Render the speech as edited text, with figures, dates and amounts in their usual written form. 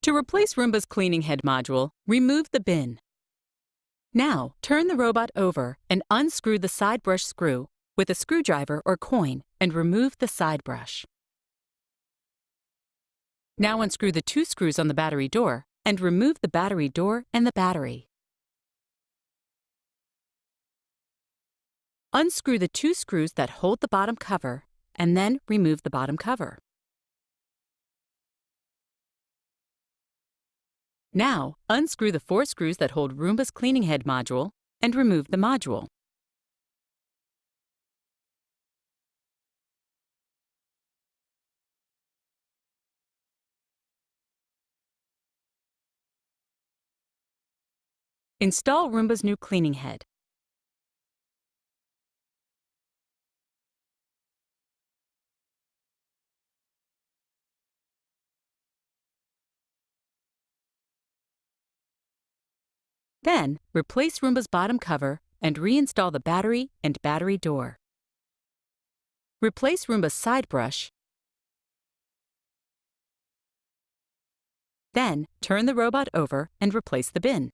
To replace Roomba's cleaning head module, remove the bin. Now, turn the robot over and unscrew the side brush screw with a screwdriver or coin and remove the side brush. Now unscrew the 2 screws on the battery door and remove the battery door and the battery. Unscrew the 2 screws that hold the bottom cover and then remove the bottom cover. Now, unscrew the 4 screws that hold Roomba's cleaning head module and remove the module. Install Roomba's new cleaning head. Then, replace Roomba's bottom cover and reinstall the battery and battery door. Replace Roomba's side brush. Then, turn the robot over and replace the bin.